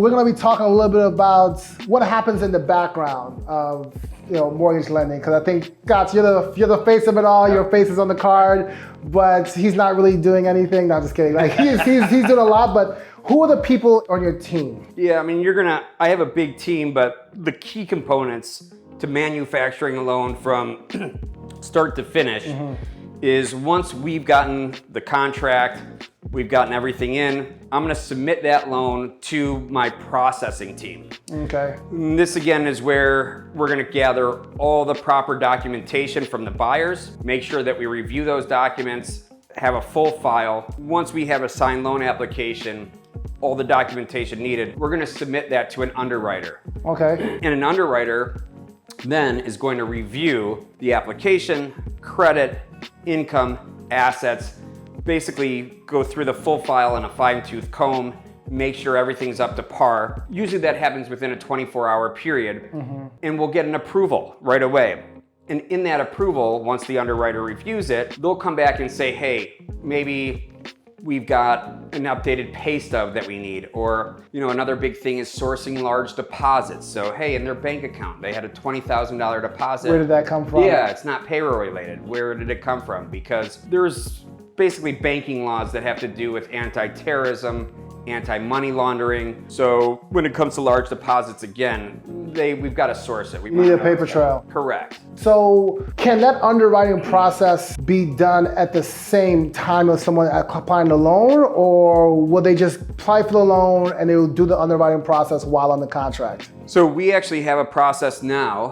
We're going to be talking a little bit about what happens in the background of mortgage lending, because I think, Scott, you're the face of it all. Your face is on the card, but he's not really doing anything. No, just kidding. Like he's doing a lot, but who are the people on your team? Yeah, I mean, I have a big team, but the key components to manufacturing a loan from start to finish is once we've gotten the contract, we've gotten everything in, I'm gonna submit that loan to my processing team. Okay. And this again is where we're gonna gather all the proper documentation from the buyers, make sure that we review those documents, have a full file. Once we have a signed loan application, all the documentation needed, we're gonna submit that to an underwriter. Okay. And an underwriter then is going to review the application, credit, income, assets, basically go through the full file in a fine-tooth comb, make sure everything's up to par. Usually that happens within a 24-hour period, and we'll get an approval right away. And in that approval, once the underwriter reviews it, they'll come back and say, hey, maybe we've got an updated pay stub that we need, or another big thing is sourcing large deposits. So hey, in their bank account, they had a $20,000 deposit. Where did that come from? Yeah, it's not payroll related. Where did it come from? Because there's basically banking laws that have to do with anti-terrorism, anti-money laundering. So when it comes to large deposits, again, we've got to source it. We need a paper trail. Correct. So can that underwriting process be done at the same time as someone applying the loan, or will they just apply for the loan and they will do the underwriting process while on the contract? So we actually have a process now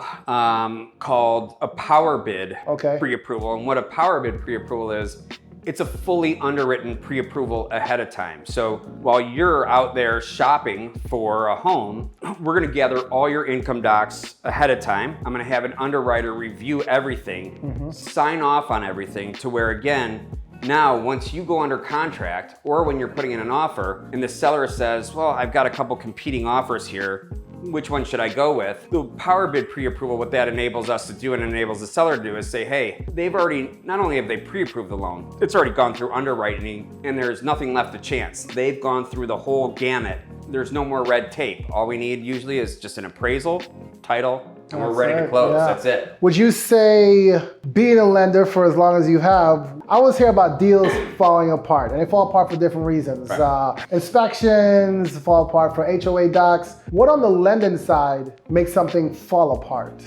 called a power bid pre-approval. And what a power bid pre-approval is, it's a fully underwritten pre-approval ahead of time. So while you're out there shopping for a home, we're gonna gather all your income docs ahead of time. I'm gonna have an underwriter review everything, sign off on everything, to where again, now once you go under contract, or when you're putting in an offer and the seller says, well, I've got a couple competing offers here, which one should I go with? The power bid pre-approval, what that enables us to do and enables the seller to do is say, hey, they've already, not only have they pre-approved the loan, it's already gone through underwriting and there's nothing left to chance. They've gone through the whole gamut. There's no more red tape. All we need usually is just an appraisal, title, and we're ready to close. That's it. Would you say, being a lender for as long as you have, I always hear about deals falling apart, and they fall apart for different reasons. Right. Inspections fall apart for HOA docs. What on the lending side makes something fall apart?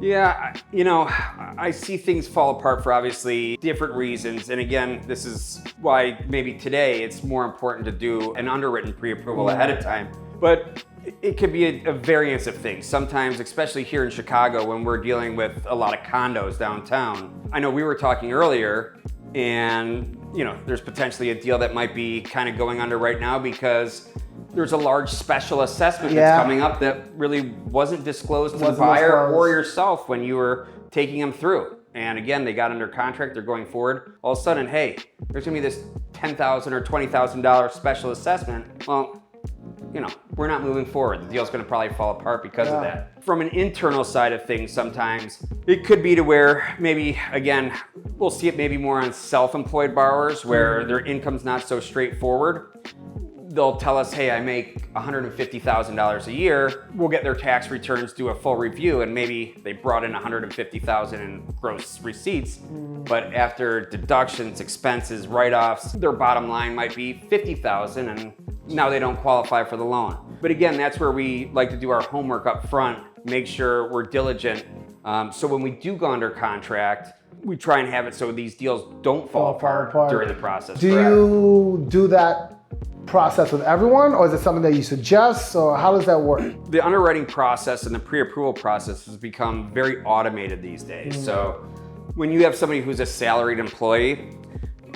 Yeah, I see things fall apart for obviously different reasons. And again, this is why maybe today it's more important to do an underwritten pre-approval ahead of time. But it could be a variance of things. Sometimes, especially here in Chicago, when we're dealing with a lot of condos downtown. I know we were talking earlier, and there's potentially a deal that might be kind of going under right now because there's a large special assessment that's coming up that really wasn't disclosed to the buyer or yourself when you were taking them through. And again, they got under contract, they're going forward. All of a sudden, hey, there's gonna be this $10,000 or $20,000 special assessment. Well, we're not moving forward. The deal's gonna probably fall apart because of that. From an internal side of things, sometimes it could be to where maybe, again, we'll see it maybe more on self-employed borrowers where their income's not so straightforward. They'll tell us, hey, I make $150,000 a year. We'll get their tax returns, do a full review, and maybe they brought in $150,000 in gross receipts, but after deductions, expenses, write-offs, their bottom line might be $50,000, and now they don't qualify for the loan. But again, that's where we like to do our homework up front, make sure we're diligent. So when we do go under contract, we try and have it so these deals don't fall apart during the process. Do you do that process with everyone, or is it something that you suggest, or how does that work? The underwriting process and the pre-approval process has become very automated these days. So when you have somebody who's a salaried employee,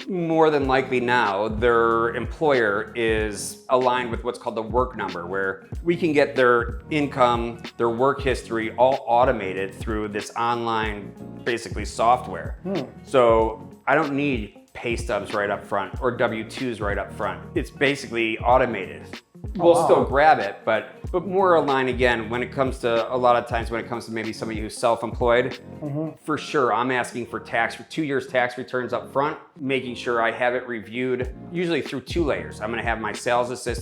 more than likely now their employer is aligned with what's called the work number, where we can get their income, their work history all automated through this online basically software. So I don't need pay stubs right up front or W-2s right up front. It's basically automated. We'll still grab it, but But more aligned again, when it comes to, a lot of times when it comes to maybe somebody who's self-employed, for sure, I'm asking for 2 years tax returns up front, making sure I have it reviewed, usually through 2 layers. I'm gonna have my sales assistant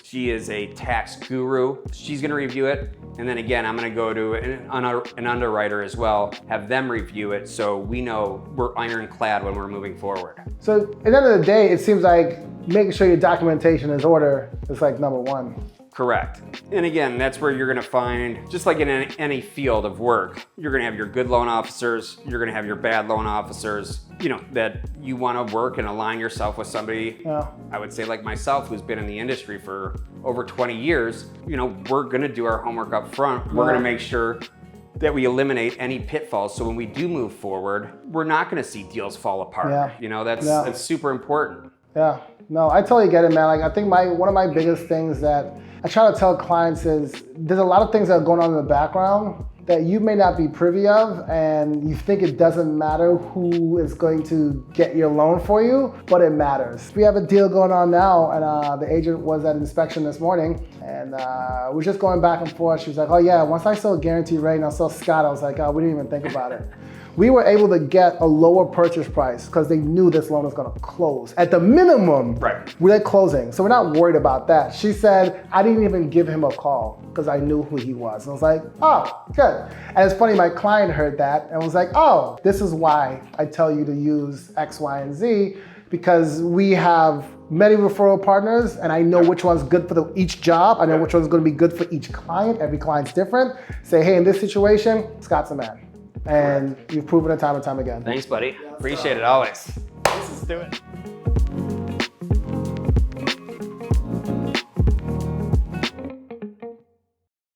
she is a tax guru. She's gonna review it. And then again, I'm gonna go to an underwriter as well, have them review it so we know we're ironclad when we're moving forward. So at the end of the day, it seems like making sure your documentation is order is like number one. Correct. And again, that's where you're gonna find, just like in any field of work, you're gonna have your good loan officers, you're gonna have your bad loan officers, that you wanna work and align yourself with somebody, I would say like myself, who's been in the industry for over 20 years, we're gonna do our homework up front. We're gonna make sure that we eliminate any pitfalls. So when we do move forward, we're not gonna see deals fall apart. That's super important. Yeah, no, I totally get it, man. Like I think one of my biggest things that I try to tell clients is there's a lot of things that are going on in the background that you may not be privy of, and you think it doesn't matter who is going to get your loan for you, but it matters. We have a deal going on now, and the agent was at inspection this morning, and we're just going back and forth. She was like, oh yeah, once I saw guarantee rate and I saw Scott, I was like, oh, we didn't even think about it. We were able to get a lower purchase price because they knew this loan was gonna close. At the minimum, we're at closing. So we're not worried about that. She said, I didn't even give him a call because I knew who he was. And I was like, oh, good. And it's funny, my client heard that and was like, oh, this is why I tell you to use X, Y, and Z, because we have many referral partners and I know which one's good for each job. I know which one's gonna be good for each client. Every client's different. Say, hey, in this situation, Scott's the man. And you've proven it time and time again. Thanks, buddy. Appreciate it always. Let's do it.